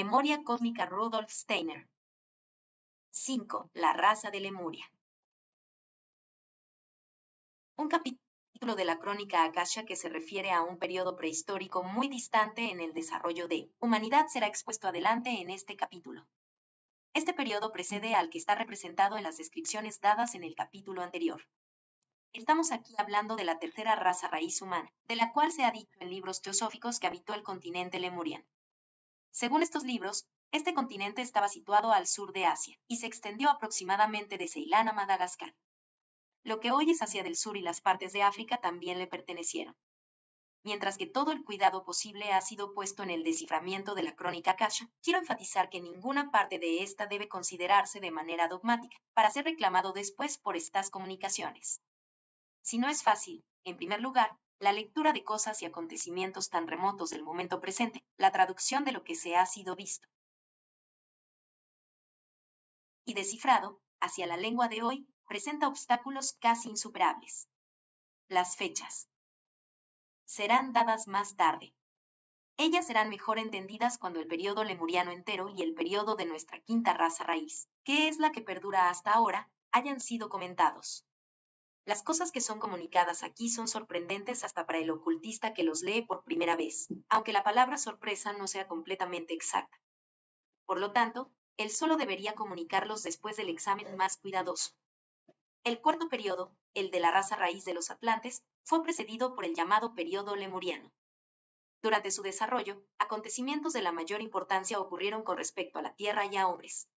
Memoria cósmica Rudolf Steiner. 5. La raza de Lemuria. Un capítulo de la crónica Akasha que se refiere a un periodo prehistórico muy distante en el desarrollo de humanidad será expuesto adelante en este capítulo. Este periodo precede al que está representado en las descripciones dadas en el capítulo anterior. Estamos aquí hablando de la tercera raza raíz humana, de la cual se ha dicho en libros teosóficos que habitó el continente lemuriano. Según estos libros, este continente estaba situado al sur de Asia y se extendió aproximadamente de Ceilán a Madagascar. Lo que hoy es Asia del Sur y las partes de África también le pertenecieron. Mientras que todo el cuidado posible ha sido puesto en el desciframiento de la crónica Akasha, quiero enfatizar que ninguna parte de esta debe considerarse de manera dogmática, para ser reclamado después por estas comunicaciones. Si no es fácil, en primer lugar, la lectura de cosas y acontecimientos tan remotos del momento presente, la traducción de lo que se ha sido visto y descifrado, hacia la lengua de hoy, presenta obstáculos casi insuperables. Las fechas serán dadas más tarde. Ellas serán mejor entendidas cuando el periodo lemuriano entero y el periodo de nuestra quinta raza raíz, que es la que perdura hasta ahora, hayan sido comentados. Las cosas que son comunicadas aquí son sorprendentes hasta para el ocultista que los lee por primera vez, aunque la palabra sorpresa no sea completamente exacta. Por lo tanto, él solo debería comunicarlos después del examen más cuidadoso. El cuarto periodo, el de la raza raíz de los atlantes, fue precedido por el llamado periodo lemuriano. Durante su desarrollo, acontecimientos de la mayor importancia ocurrieron con respecto a la Tierra y a hombres.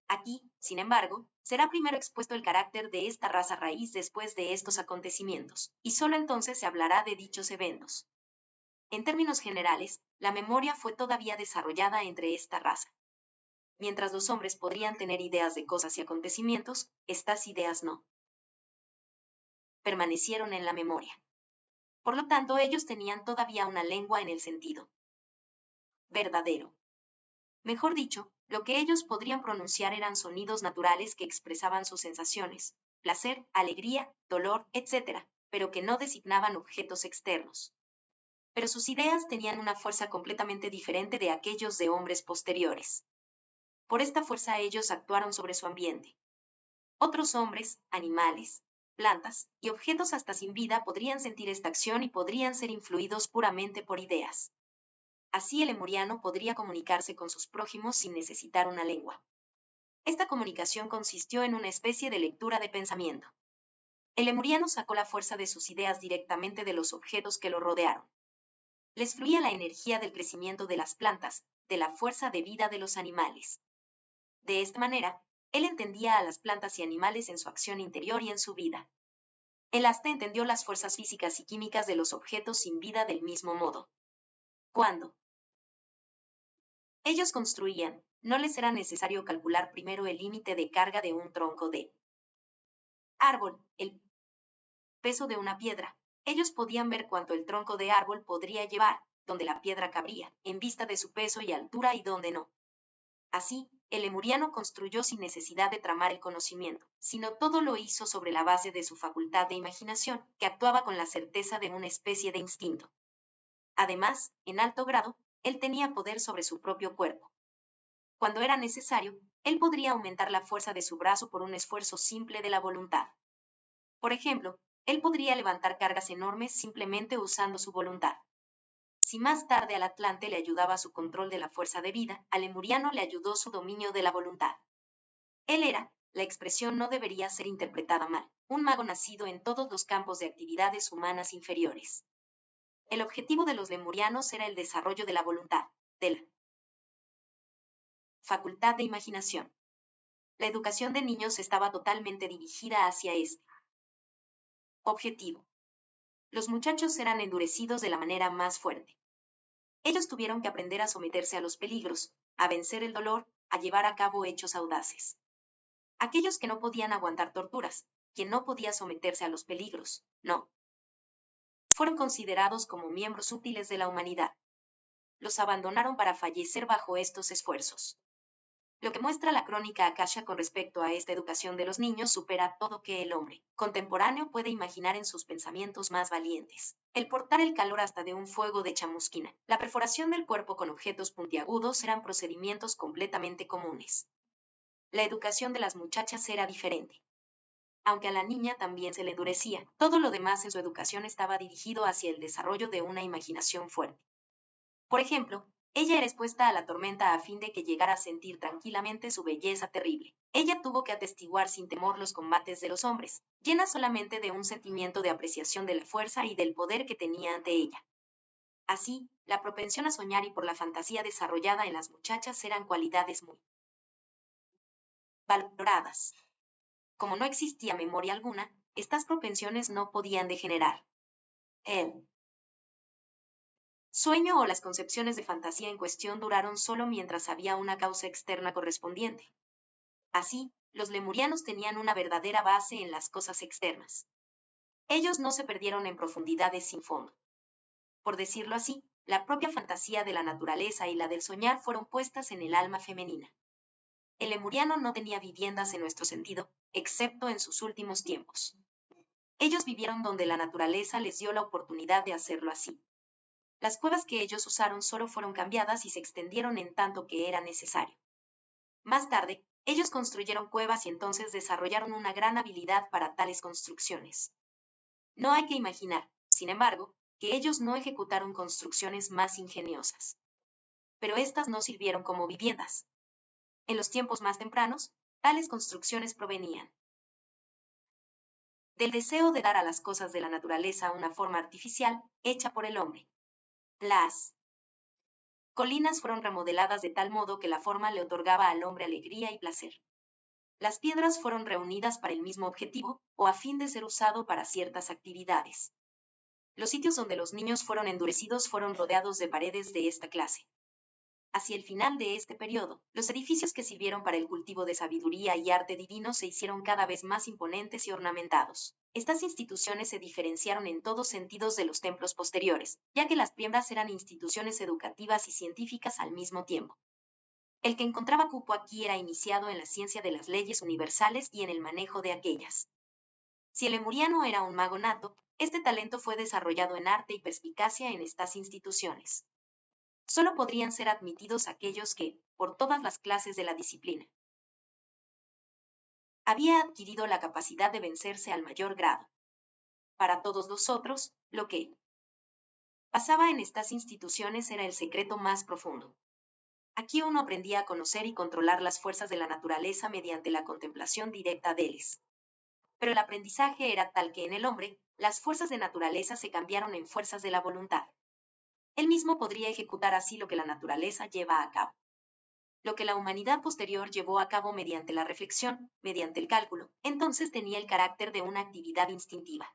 Aquí, sin embargo, será primero expuesto el carácter de esta raza raíz después de estos acontecimientos, y solo entonces se hablará de dichos eventos. En términos generales, la memoria fue todavía desarrollada entre esta raza. Mientras los hombres podrían tener ideas de cosas y acontecimientos, estas ideas no permanecieron en la memoria. Por lo tanto, ellos tenían todavía una lengua en el sentido verdadero. Mejor dicho, lo que ellos podrían pronunciar eran sonidos naturales que expresaban sus sensaciones, placer, alegría, dolor, etc., pero que no designaban objetos externos. Pero sus ideas tenían una fuerza completamente diferente de aquellos de hombres posteriores. Por esta fuerza ellos actuaron sobre su ambiente. Otros hombres, animales, plantas y objetos hasta sin vida podrían sentir esta acción y podrían ser influidos puramente por ideas. Así el lemuriano podría comunicarse con sus prójimos sin necesitar una lengua. Esta comunicación consistió en una especie de lectura de pensamiento. El lemuriano sacó la fuerza de sus ideas directamente de los objetos que lo rodearon. Les fluía la energía del crecimiento de las plantas, de la fuerza de vida de los animales. De esta manera, él entendía a las plantas y animales en su acción interior y en su vida. Él hasta entendió las fuerzas físicas y químicas de los objetos sin vida del mismo modo. Cuando ellos construían, no les era necesario calcular primero el límite de carga de un tronco de árbol, el peso de una piedra. Ellos podían ver cuánto el tronco de árbol podría llevar, donde la piedra cabría, en vista de su peso y altura y donde no. Así, el lemuriano construyó sin necesidad de tramar el conocimiento, sino todo lo hizo sobre la base de su facultad de imaginación, que actuaba con la certeza de una especie de instinto. Además, en alto grado, él tenía poder sobre su propio cuerpo. Cuando era necesario, él podría aumentar la fuerza de su brazo por un esfuerzo simple de la voluntad. Por ejemplo, él podría levantar cargas enormes simplemente usando su voluntad. Si más tarde al Atlante le ayudaba su control de la fuerza de vida, al lemuriano le ayudó su dominio de la voluntad. Él era, la expresión no debería ser interpretada mal, un mago nacido en todos los campos de actividades humanas inferiores. El objetivo de los lemurianos era el desarrollo de la voluntad, de la facultad de imaginación. La educación de niños estaba totalmente dirigida hacia este objetivo. Los muchachos eran endurecidos de la manera más fuerte. Ellos tuvieron que aprender a someterse a los peligros, a vencer el dolor, a llevar a cabo hechos audaces. Aquellos que no podían aguantar torturas, quien no podía someterse a los peligros, no. Fueron considerados como miembros útiles de la humanidad. Los abandonaron para fallecer bajo estos esfuerzos. Lo que muestra la crónica Akasha con respecto a esta educación de los niños supera todo que el hombre contemporáneo puede imaginar en sus pensamientos más valientes. El portar el calor hasta de un fuego de chamusquina, la perforación del cuerpo con objetos puntiagudos eran procedimientos completamente comunes. La educación de las muchachas era diferente. Aunque a la niña también se le endurecía, todo lo demás en su educación estaba dirigido hacia el desarrollo de una imaginación fuerte. Por ejemplo, ella era expuesta a la tormenta a fin de que llegara a sentir tranquilamente su belleza terrible. Ella tuvo que atestiguar sin temor los combates de los hombres, llena solamente de un sentimiento de apreciación de la fuerza y del poder que tenía ante ella. Así, la propensión a soñar y por la fantasía desarrollada en las muchachas eran cualidades muy valoradas. Como no existía memoria alguna, estas propensiones no podían degenerar. El sueño o las concepciones de fantasía en cuestión duraron solo mientras había una causa externa correspondiente. Así, los lemurianos tenían una verdadera base en las cosas externas. Ellos no se perdieron en profundidades sin fondo. Por decirlo así, la propia fantasía de la naturaleza y la del soñar fueron puestas en el alma femenina. El lemuriano no tenía viviendas en nuestro sentido, excepto en sus últimos tiempos. Ellos vivieron donde la naturaleza les dio la oportunidad de hacerlo así. Las cuevas que ellos usaron solo fueron cambiadas y se extendieron en tanto que era necesario. Más tarde, ellos construyeron cuevas y entonces desarrollaron una gran habilidad para tales construcciones. No hay que imaginar, sin embargo, que ellos no ejecutaron construcciones más ingeniosas. Pero estas no sirvieron como viviendas. En los tiempos más tempranos, tales construcciones provenían del deseo de dar a las cosas de la naturaleza una forma artificial hecha por el hombre. Las colinas fueron remodeladas de tal modo que la forma le otorgaba al hombre alegría y placer. Las piedras fueron reunidas para el mismo objetivo, o a fin de ser usado para ciertas actividades. Los sitios donde los niños fueron endurecidos fueron rodeados de paredes de esta clase. Hacia el final de este periodo, los edificios que sirvieron para el cultivo de sabiduría y arte divino se hicieron cada vez más imponentes y ornamentados. Estas instituciones se diferenciaron en todos sentidos de los templos posteriores, ya que las primeras eran instituciones educativas y científicas al mismo tiempo. El que encontraba cupo aquí era iniciado en la ciencia de las leyes universales y en el manejo de aquellas. Si el lemuriano era un mago nato, este talento fue desarrollado en arte y perspicacia en estas instituciones. Solo podrían ser admitidos aquellos que, por todas las clases de la disciplina, había adquirido la capacidad de vencerse al mayor grado. Para todos los otros, lo que pasaba en estas instituciones era el secreto más profundo. Aquí uno aprendía a conocer y controlar las fuerzas de la naturaleza mediante la contemplación directa de ellas. Pero el aprendizaje era tal que en el hombre, las fuerzas de naturaleza se cambiaron en fuerzas de la voluntad. Él mismo podría ejecutar así lo que la naturaleza lleva a cabo. Lo que la humanidad posterior llevó a cabo mediante la reflexión, mediante el cálculo, entonces tenía el carácter de una actividad instintiva.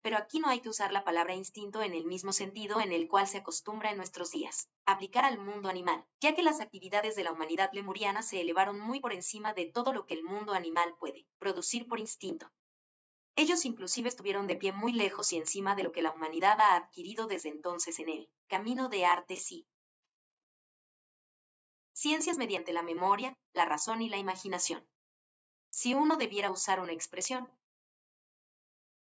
Pero aquí no hay que usar la palabra instinto en el mismo sentido en el cual se acostumbra en nuestros días, aplicar al mundo animal, ya que las actividades de la humanidad lemuriana se elevaron muy por encima de todo lo que el mundo animal puede producir por instinto. Ellos inclusive estuvieron de pie muy lejos y encima de lo que la humanidad ha adquirido desde entonces en el camino de artes y ciencias mediante la memoria, la razón y la imaginación. Si uno debiera usar una expresión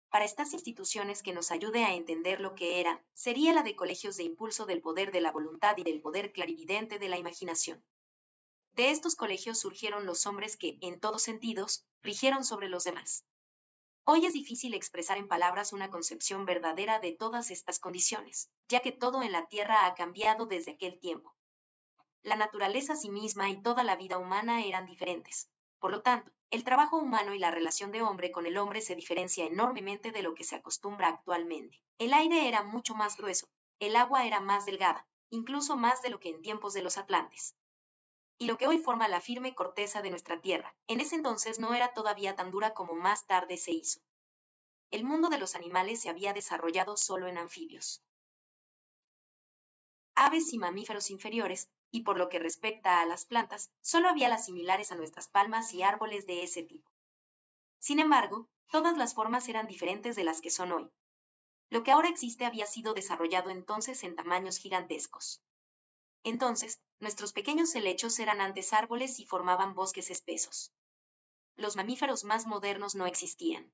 para estas instituciones que nos ayude a entender lo que eran, sería la de colegios de impulso del poder de la voluntad y del poder clarividente de la imaginación. De estos colegios surgieron los hombres que, en todos sentidos, rigieron sobre los demás. Hoy es difícil expresar en palabras una concepción verdadera de todas estas condiciones, ya que todo en la Tierra ha cambiado desde aquel tiempo. La naturaleza a sí misma y toda la vida humana eran diferentes. Por lo tanto, el trabajo humano y la relación de hombre con el hombre se diferencia enormemente de lo que se acostumbra actualmente. El aire era mucho más grueso, el agua era más delgada, incluso más de lo que en tiempos de los atlantes. Y lo que hoy forma la firme corteza de nuestra tierra, en ese entonces no era todavía tan dura como más tarde se hizo. El mundo de los animales se había desarrollado solo en anfibios, aves y mamíferos inferiores, y por lo que respecta a las plantas, solo había las similares a nuestras palmas y árboles de ese tipo. Sin embargo, todas las formas eran diferentes de las que son hoy. Lo que ahora existe había sido desarrollado entonces en tamaños gigantescos. Entonces, nuestros pequeños helechos eran antes árboles y formaban bosques espesos. Los mamíferos más modernos no existían.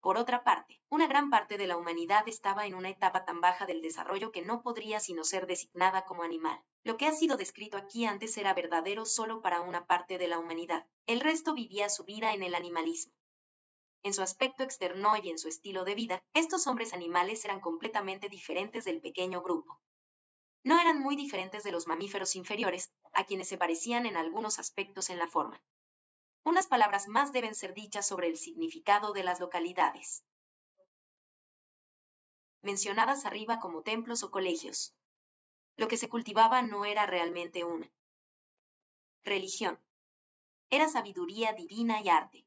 Por otra parte, una gran parte de la humanidad estaba en una etapa tan baja del desarrollo que no podría sino ser designada como animal. Lo que ha sido descrito aquí antes era verdadero solo para una parte de la humanidad. El resto vivía su vida en el animalismo. En su aspecto externo y en su estilo de vida, estos hombres animales eran completamente diferentes del pequeño grupo. No eran muy diferentes de los mamíferos inferiores, a quienes se parecían en algunos aspectos en la forma. Unas palabras más deben ser dichas sobre el significado de las localidades mencionadas arriba como templos o colegios. Lo que se cultivaba no era realmente una religión, era sabiduría divina y arte.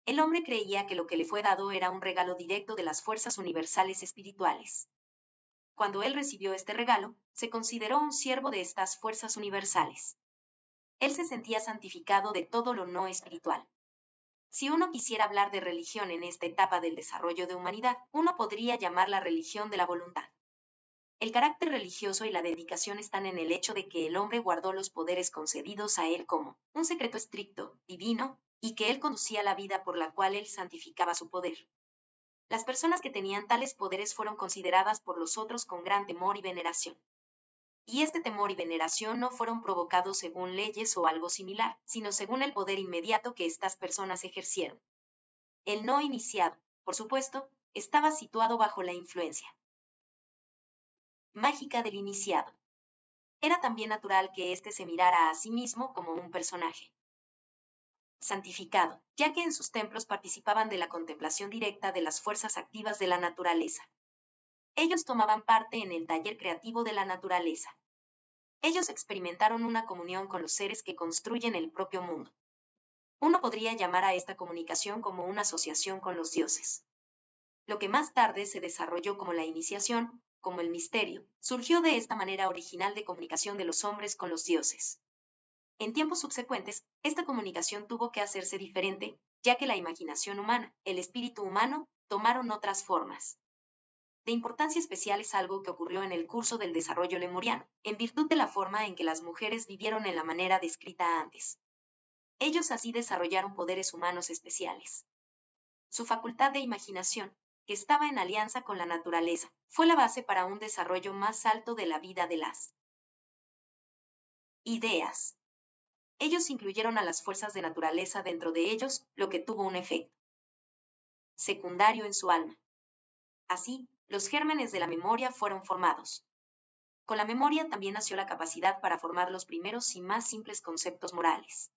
El hombre creía que lo que le fue dado era un regalo directo de las fuerzas universales espirituales. Cuando él recibió este regalo, se consideró un siervo de estas fuerzas universales. Él se sentía santificado de todo lo no espiritual. Si uno quisiera hablar de religión en esta etapa del desarrollo de humanidad, uno podría llamarla religión de la voluntad. El carácter religioso y la dedicación están en el hecho de que el hombre guardó los poderes concedidos a él como un secreto estricto, divino, y que él conducía la vida por la cual él santificaba su poder. Las personas que tenían tales poderes fueron consideradas por los otros con gran temor y veneración. Y este temor y veneración no fueron provocados según leyes o algo similar, sino según el poder inmediato que estas personas ejercieron. El no iniciado, por supuesto, estaba situado bajo la influencia mágica del iniciado. Era también natural que éste se mirara a sí mismo como un personaje santificado, ya que en sus templos participaban de la contemplación directa de las fuerzas activas de la naturaleza. Ellos tomaban parte en el taller creativo de la naturaleza. Ellos experimentaron una comunión con los seres que construyen el propio mundo. Uno podría llamar a esta comunicación como una asociación con los dioses. Lo que más tarde se desarrolló como la iniciación, como el misterio, surgió de esta manera original de comunicación de los hombres con los dioses. En tiempos subsecuentes, esta comunicación tuvo que hacerse diferente, ya que la imaginación humana, el espíritu humano, tomaron otras formas. De importancia especial es algo que ocurrió en el curso del desarrollo lemuriano, en virtud de la forma en que las mujeres vivieron en la manera descrita antes. Ellos así desarrollaron poderes humanos especiales. Su facultad de imaginación, que estaba en alianza con la naturaleza, fue la base para un desarrollo más alto de la vida de las ideas. Ellos incluyeron a las fuerzas de naturaleza dentro de ellos, lo que tuvo un efecto secundario en su alma. Así, los gérmenes de la memoria fueron formados. Con la memoria también nació la capacidad para formar los primeros y más simples conceptos morales.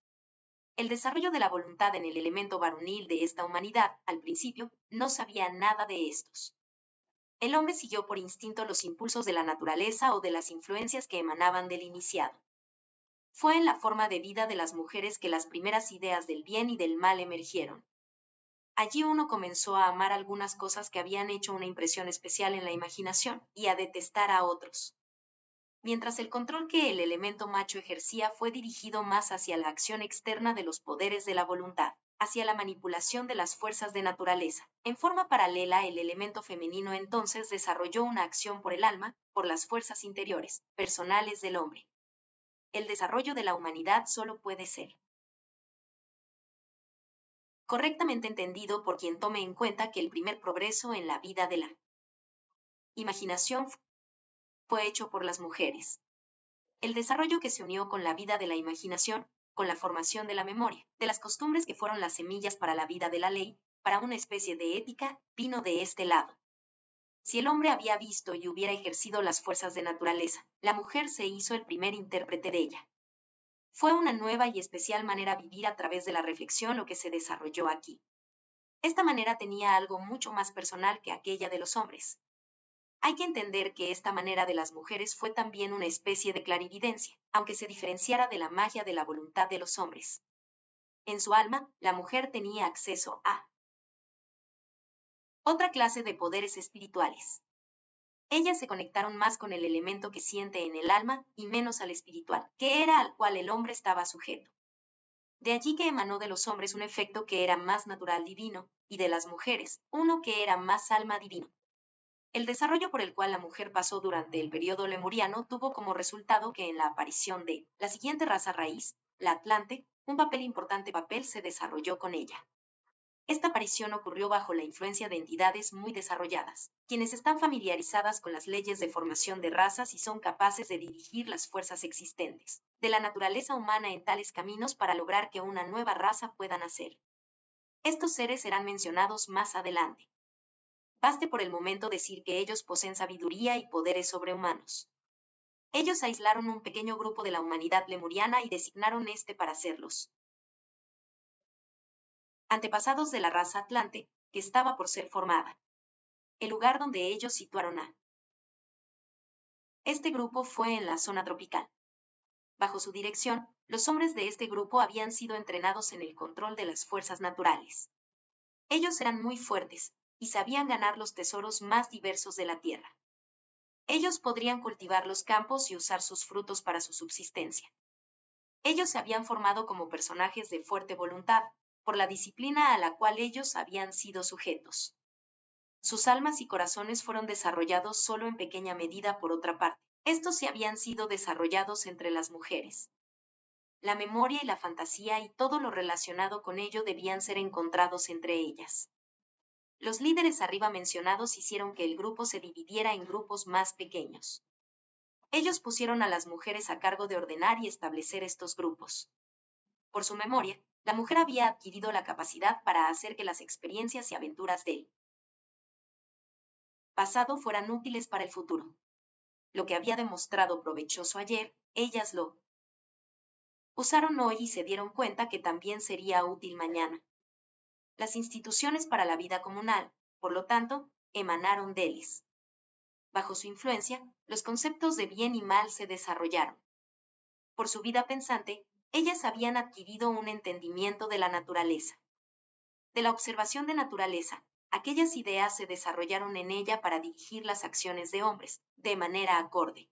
El desarrollo de la voluntad en el elemento varonil de esta humanidad, al principio, no sabía nada de estos. El hombre siguió por instinto los impulsos de la naturaleza o de las influencias que emanaban del iniciado. Fue en la forma de vida de las mujeres que las primeras ideas del bien y del mal emergieron. Allí uno comenzó a amar algunas cosas que habían hecho una impresión especial en la imaginación y a detestar a otros. Mientras el control que el elemento macho ejercía fue dirigido más hacia la acción externa de los poderes de la voluntad, hacia la manipulación de las fuerzas de naturaleza. En forma paralela, el elemento femenino entonces desarrolló una acción por el alma, por las fuerzas interiores, personales del hombre. El desarrollo de la humanidad solo puede ser correctamente entendido por quien tome en cuenta que el primer progreso en la vida de la imaginación fue hecho por las mujeres. El desarrollo que se unió con la vida de la imaginación, con la formación de la memoria, de las costumbres que fueron las semillas para la vida de la ley, para una especie de ética, vino de este lado. Si el hombre había visto y hubiera ejercido las fuerzas de naturaleza, la mujer se hizo el primer intérprete de ella. Fue una nueva y especial manera de vivir a través de la reflexión lo que se desarrolló aquí. Esta manera tenía algo mucho más personal que aquella de los hombres. Hay que entender que esta manera de las mujeres fue también una especie de clarividencia, aunque se diferenciara de la magia de la voluntad de los hombres. En su alma, la mujer tenía acceso a otra clase de poderes espirituales. Ellas se conectaron más con el elemento que siente en el alma y menos al espiritual, que era al cual el hombre estaba sujeto. De allí que emanó de los hombres un efecto que era más natural divino, y de las mujeres, uno que era más alma divino. El desarrollo por el cual la mujer pasó durante el periodo lemuriano tuvo como resultado que en la aparición de la siguiente raza raíz, la Atlante, un papel se desarrolló con ella. Esta aparición ocurrió bajo la influencia de entidades muy desarrolladas, quienes están familiarizadas con las leyes de formación de razas y son capaces de dirigir las fuerzas existentes de la naturaleza humana en tales caminos para lograr que una nueva raza pueda nacer. Estos seres serán mencionados más adelante. Baste por el momento decir que ellos poseen sabiduría y poderes sobrehumanos. Ellos aislaron un pequeño grupo de la humanidad lemuriana y designaron este para serlos antepasados de la raza Atlante, que estaba por ser formada. El lugar donde ellos situaron a este grupo fue en la zona tropical. Bajo su dirección, los hombres de este grupo habían sido entrenados en el control de las fuerzas naturales. Ellos eran muy fuertes y sabían ganar los tesoros más diversos de la tierra. Ellos podrían cultivar los campos y usar sus frutos para su subsistencia. Ellos se habían formado como personajes de fuerte voluntad, por la disciplina a la cual ellos habían sido sujetos. Sus almas y corazones fueron desarrollados solo en pequeña medida por otra parte. Estos se habían sido desarrollados entre las mujeres. La memoria y la fantasía y todo lo relacionado con ello debían ser encontrados entre ellas. Los líderes arriba mencionados hicieron que el grupo se dividiera en grupos más pequeños. Ellos pusieron a las mujeres a cargo de ordenar y establecer estos grupos. Por su memoria, la mujer había adquirido la capacidad para hacer que las experiencias y aventuras del pasado fueran útiles para el futuro. Lo que había demostrado provechoso ayer, ellas lo usaron hoy y se dieron cuenta que también sería útil mañana. Las instituciones para la vida comunal, por lo tanto, emanaron de ellas. Bajo su influencia, los conceptos de bien y mal se desarrollaron. Por su vida pensante, ellas habían adquirido un entendimiento de la naturaleza. De la observación de naturaleza, aquellas ideas se desarrollaron en ella para dirigir las acciones de hombres, de manera acorde.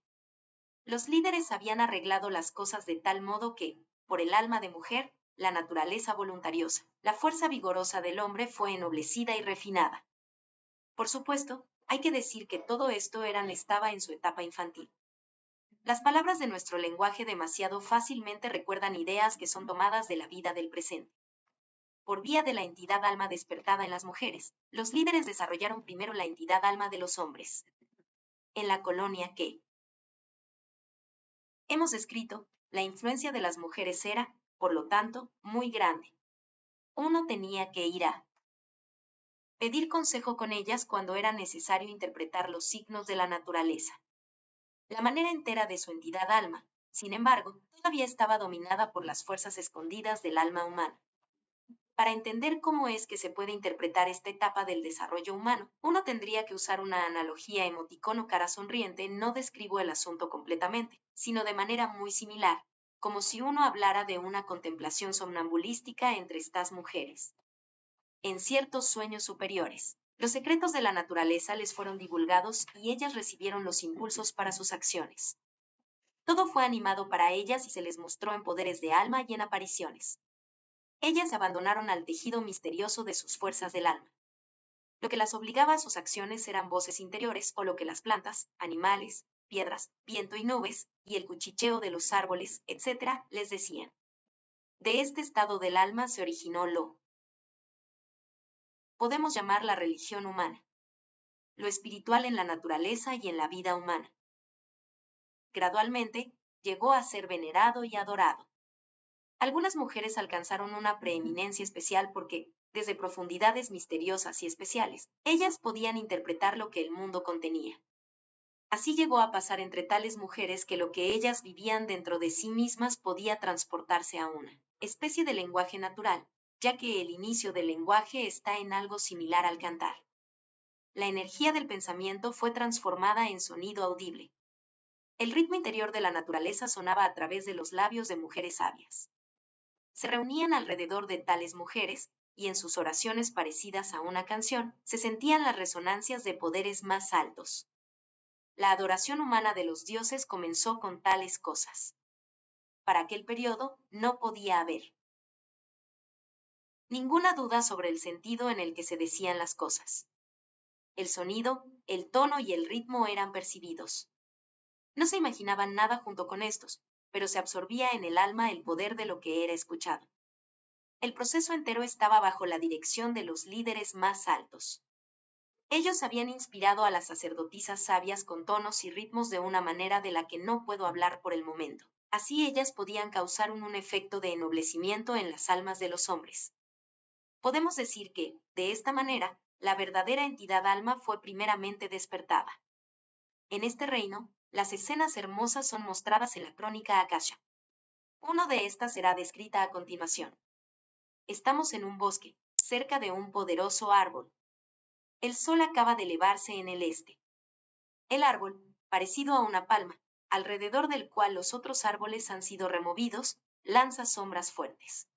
Los líderes habían arreglado las cosas de tal modo que, por el alma de mujer, la naturaleza voluntariosa, la fuerza vigorosa del hombre fue ennoblecida y refinada. Por supuesto, hay que decir que todo esto estaba en su etapa infantil. Las palabras de nuestro lenguaje demasiado fácilmente recuerdan ideas que son tomadas de la vida del presente. Por vía de la entidad alma despertada en las mujeres, los líderes desarrollaron primero la entidad alma de los hombres. En la colonia que hemos escrito, la influencia de las mujeres era, por lo tanto, muy grande. Uno tenía que ir a pedir consejo con ellas cuando era necesario interpretar los signos de la naturaleza. La manera entera de su entidad alma, sin embargo, todavía estaba dominada por las fuerzas escondidas del alma humana. Para entender cómo es que se puede interpretar esta etapa del desarrollo humano, uno tendría que usar una analogía emoticón o cara sonriente. No describo el asunto completamente, sino de manera muy similar, como si uno hablara de una contemplación somnambulística entre estas mujeres. En ciertos sueños superiores, los secretos de la naturaleza les fueron divulgados y ellas recibieron los impulsos para sus acciones. Todo fue animado para ellas y se les mostró en poderes de alma y en apariciones. Ellas se abandonaron al tejido misterioso de sus fuerzas del alma. Lo que las obligaba a sus acciones eran voces interiores o lo que las plantas, animales, piedras, viento y nubes, y el cuchicheo de los árboles, etc., les decían. De este estado del alma se originó lo podemos llamar la religión humana, lo espiritual en la naturaleza y en la vida humana. Gradualmente, llegó a ser venerado y adorado. Algunas mujeres alcanzaron una preeminencia especial porque, desde profundidades misteriosas y especiales, ellas podían interpretar lo que el mundo contenía. Así llegó a pasar entre tales mujeres que lo que ellas vivían dentro de sí mismas podía transportarse a una especie de lenguaje natural, ya que el inicio del lenguaje está en algo similar al cantar. La energía del pensamiento fue transformada en sonido audible. El ritmo interior de la naturaleza sonaba a través de los labios de mujeres sabias. Se reunían alrededor de tales mujeres, y en sus oraciones parecidas a una canción, se sentían las resonancias de poderes más altos. La adoración humana de los dioses comenzó con tales cosas. Para aquel periodo no podía haber ninguna duda sobre el sentido en el que se decían las cosas. el sonido, el tono y el ritmo eran percibidos. No se imaginaban nada junto con estos, pero se absorbía en el alma el poder de lo que era escuchado. El proceso entero estaba bajo la dirección de los líderes más altos. Ellos habían inspirado a las sacerdotisas sabias con tonos y ritmos de una manera de la que no puedo hablar por el momento. Así ellas podían causar un efecto de ennoblecimiento en las almas de los hombres. Podemos decir que, de esta manera, la verdadera entidad alma fue primeramente despertada. En este reino, las escenas hermosas son mostradas en la crónica Akasha. Una de estas será descrita a continuación. Estamos en un bosque, cerca de un poderoso árbol. El sol acaba de elevarse en el este. El árbol, parecido a una palma, alrededor del cual los otros árboles han sido removidos, lanza sombras fuertes.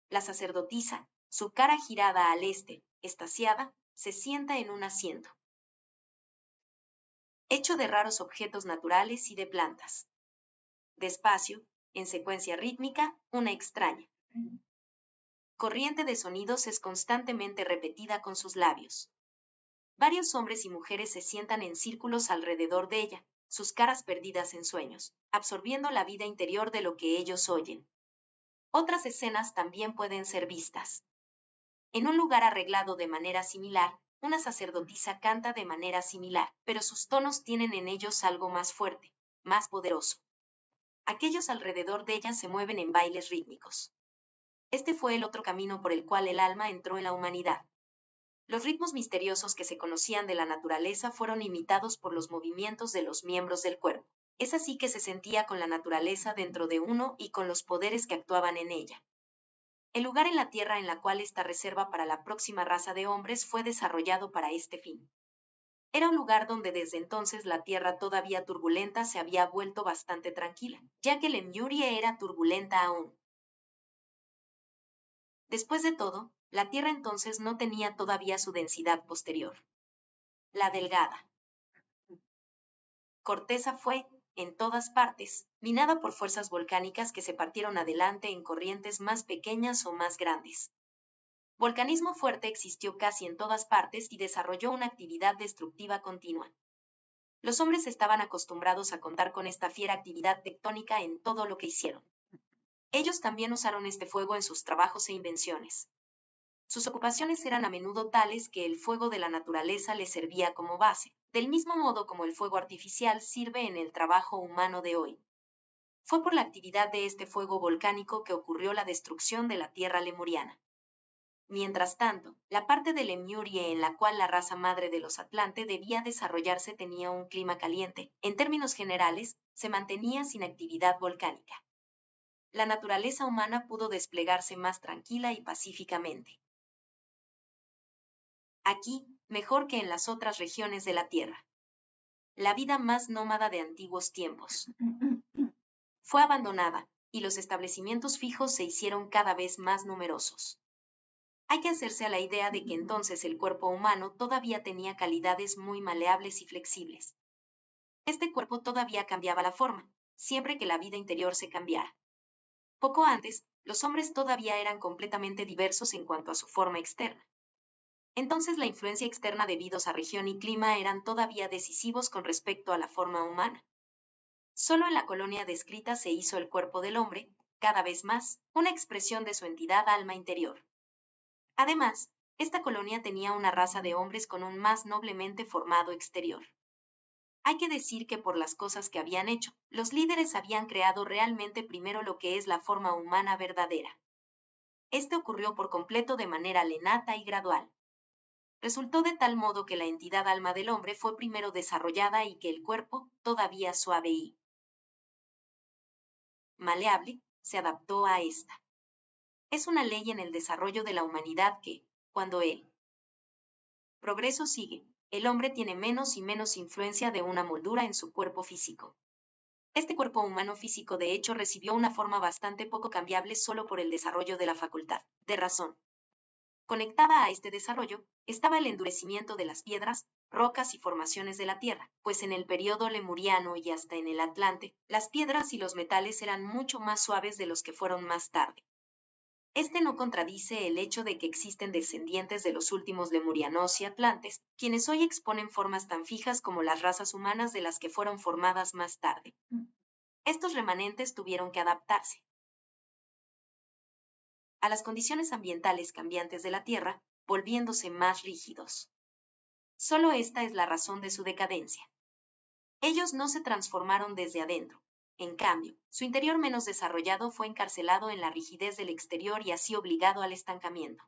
La sacerdotisa, su cara girada al este, extasiada, se sienta en un asiento, hecho de raros objetos naturales y de plantas. Despacio, en secuencia rítmica, una extraña corriente de sonidos es constantemente repetida con sus labios. Varios hombres y mujeres se sientan en círculos alrededor de ella, sus caras perdidas en sueños, absorbiendo la vida interior de lo que ellos oyen. Otras escenas también pueden ser vistas. En un lugar arreglado de manera similar, una sacerdotisa canta de manera similar, pero sus tonos tienen en ellos algo más fuerte, más poderoso. Aquellos alrededor de ella se mueven en bailes rítmicos. Este fue el otro camino por el cual el alma entró en la humanidad. Los ritmos misteriosos que se conocían de la naturaleza fueron imitados por los movimientos de los miembros del cuerpo. Es así que se sentía con la naturaleza dentro de uno y con los poderes que actuaban en ella. El lugar en la tierra en la cual esta reserva para la próxima raza de hombres fue desarrollado para este fin. Era un lugar donde desde entonces la tierra todavía turbulenta se había vuelto bastante tranquila, ya que Lemuria era turbulenta aún. Después de todo, la tierra entonces no tenía todavía su densidad posterior. La delgada corteza fue, en todas partes, minada por fuerzas volcánicas que se partieron adelante en corrientes más pequeñas o más grandes. Volcanismo fuerte existió casi en todas partes y desarrolló una actividad destructiva continua. Los hombres estaban acostumbrados a contar con esta fiera actividad tectónica en todo lo que hicieron. Ellos también usaron este fuego en sus trabajos e invenciones. Sus ocupaciones eran a menudo tales que el fuego de la naturaleza les servía como base, del mismo modo como el fuego artificial sirve en el trabajo humano de hoy. Fue por la actividad de este fuego volcánico que ocurrió la destrucción de la tierra lemuriana. Mientras tanto, la parte de Lemurie en la cual la raza madre de los Atlante debía desarrollarse tenía un clima caliente. En términos generales, se mantenía sin actividad volcánica. La naturaleza humana pudo desplegarse más tranquila y pacíficamente. Aquí, mejor que en las otras regiones de la Tierra. La vida más nómada de antiguos tiempos fue abandonada, y los establecimientos fijos se hicieron cada vez más numerosos. Hay que hacerse a la idea de que entonces el cuerpo humano todavía tenía calidades muy maleables y flexibles. Este cuerpo todavía cambiaba la forma, siempre que la vida interior se cambiara. Poco antes, los hombres todavía eran completamente diversos en cuanto a su forma externa. Entonces la influencia externa debido a región y clima eran todavía decisivos con respecto a la forma humana. Solo en la colonia descrita se hizo el cuerpo del hombre, cada vez más, una expresión de su entidad alma interior. Además, esta colonia tenía una raza de hombres con un más noblemente formado exterior. Hay que decir que por las cosas que habían hecho, los líderes habían creado realmente primero lo que es la forma humana verdadera. Este ocurrió por completo de manera lenata y gradual. Resultó de tal modo que la entidad alma del hombre fue primero desarrollada y que el cuerpo, todavía suave y maleable, se adaptó a esta. Es una ley en el desarrollo de la humanidad que, cuando el progreso sigue, el hombre tiene menos y menos influencia de una moldura en su cuerpo físico. Este cuerpo humano físico de hecho recibió una forma bastante poco cambiable solo por el desarrollo de la facultad de razón. Conectada a este desarrollo, estaba el endurecimiento de las piedras, rocas y formaciones de la Tierra, pues en el período lemuriano y hasta en el Atlante, las piedras y los metales eran mucho más suaves de los que fueron más tarde. Este no contradice el hecho de que existen descendientes de los últimos lemurianos y atlantes, quienes hoy exponen formas tan fijas como las razas humanas de las que fueron formadas más tarde. Estos remanentes tuvieron que adaptarse a las condiciones ambientales cambiantes de la Tierra, volviéndose más rígidos. Solo esta es la razón de su decadencia. Ellos no se transformaron desde adentro. En cambio, su interior menos desarrollado fue encarcelado en la rigidez del exterior y así obligado al estancamiento.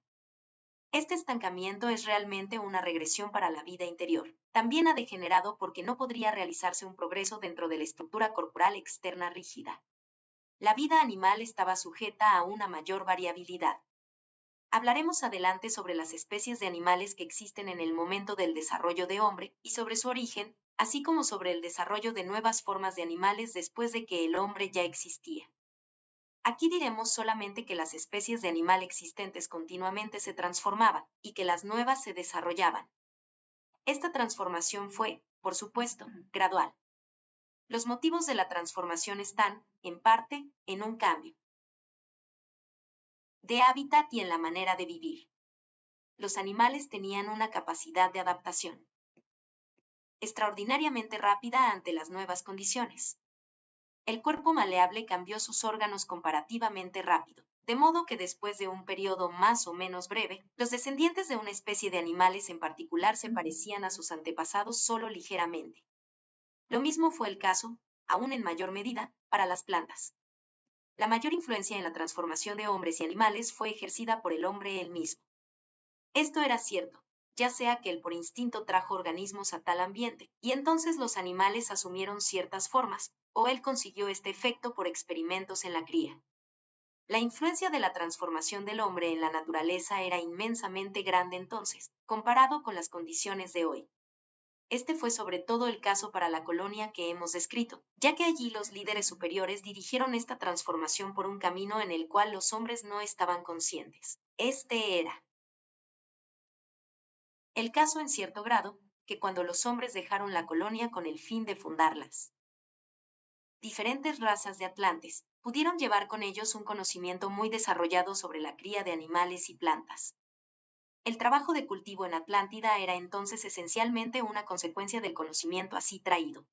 Este estancamiento es realmente una regresión para la vida interior. También ha degenerado porque no podría realizarse un progreso dentro de la estructura corporal externa rígida. La vida animal estaba sujeta a una mayor variabilidad. Hablaremos adelante sobre las especies de animales que existen en el momento del desarrollo de hombre y sobre su origen, así como sobre el desarrollo de nuevas formas de animales después de que el hombre ya existía. Aquí diremos solamente que las especies de animal existentes continuamente se transformaban y que las nuevas se desarrollaban. Esta transformación fue, por supuesto, gradual. Los motivos de la transformación están, en parte, en un cambio de hábitat y en la manera de vivir. Los animales tenían una capacidad de adaptación extraordinariamente rápida ante las nuevas condiciones. El cuerpo maleable cambió sus órganos comparativamente rápido, de modo que después de un periodo más o menos breve, los descendientes de una especie de animales en particular se parecían a sus antepasados solo ligeramente. Lo mismo fue el caso, aún en mayor medida, para las plantas. La mayor influencia en la transformación de hombres y animales fue ejercida por el hombre él mismo. Esto era cierto, ya sea que él por instinto trajo organismos a tal ambiente, y entonces los animales asumieron ciertas formas, o él consiguió este efecto por experimentos en la cría. La influencia de la transformación del hombre en la naturaleza era inmensamente grande entonces, comparado con las condiciones de hoy. Este fue sobre todo el caso para la colonia que hemos descrito, ya que allí los líderes superiores dirigieron esta transformación por un camino en el cual los hombres no estaban conscientes. Este era el caso en cierto grado, que cuando los hombres dejaron la colonia con el fin de fundarlas. Diferentes razas de atlantes pudieron llevar con ellos un conocimiento muy desarrollado sobre la cría de animales y plantas. El trabajo de cultivo en Atlántida era entonces esencialmente una consecuencia del conocimiento así traído.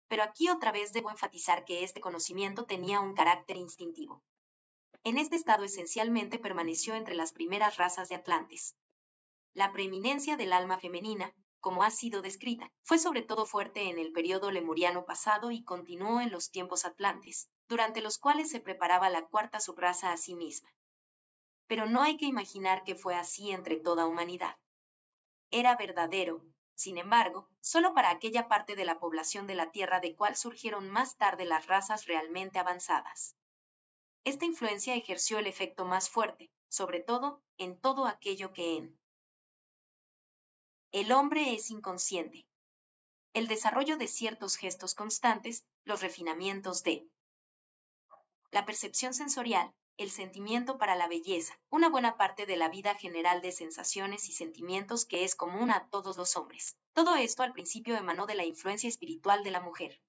Pero aquí otra vez debo enfatizar que este conocimiento tenía un carácter instintivo. En este estado esencialmente permaneció entre las primeras razas de atlantes. La preeminencia del alma femenina, como ha sido descrita, fue sobre todo fuerte en el periodo lemuriano pasado y continuó en los tiempos atlantes, durante los cuales se preparaba la cuarta subraza a sí misma. Pero no hay que imaginar que fue así entre toda humanidad. Era verdadero, sin embargo, solo para aquella parte de la población de la Tierra de cual surgieron más tarde las razas realmente avanzadas. Esta influencia ejerció el efecto más fuerte, sobre todo, en todo aquello que el hombre es inconsciente. El desarrollo de ciertos gestos constantes, los refinamientos de la percepción sensorial, el sentimiento para la belleza, una buena parte de la vida general de sensaciones y sentimientos que es común a todos los hombres. Todo esto al principio emanó de la influencia espiritual de la mujer.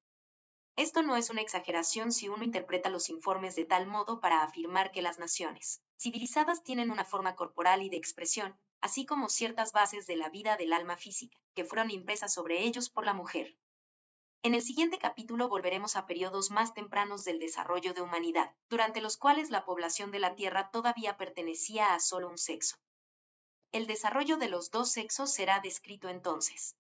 Esto no es una exageración si uno interpreta los informes de tal modo para afirmar que las naciones civilizadas tienen una forma corporal y de expresión, así como ciertas bases de la vida del alma física, que fueron impresas sobre ellos por la mujer. En el siguiente capítulo volveremos a periodos más tempranos del desarrollo de humanidad, durante los cuales la población de la Tierra todavía pertenecía a solo un sexo. El desarrollo de los dos sexos será descrito entonces.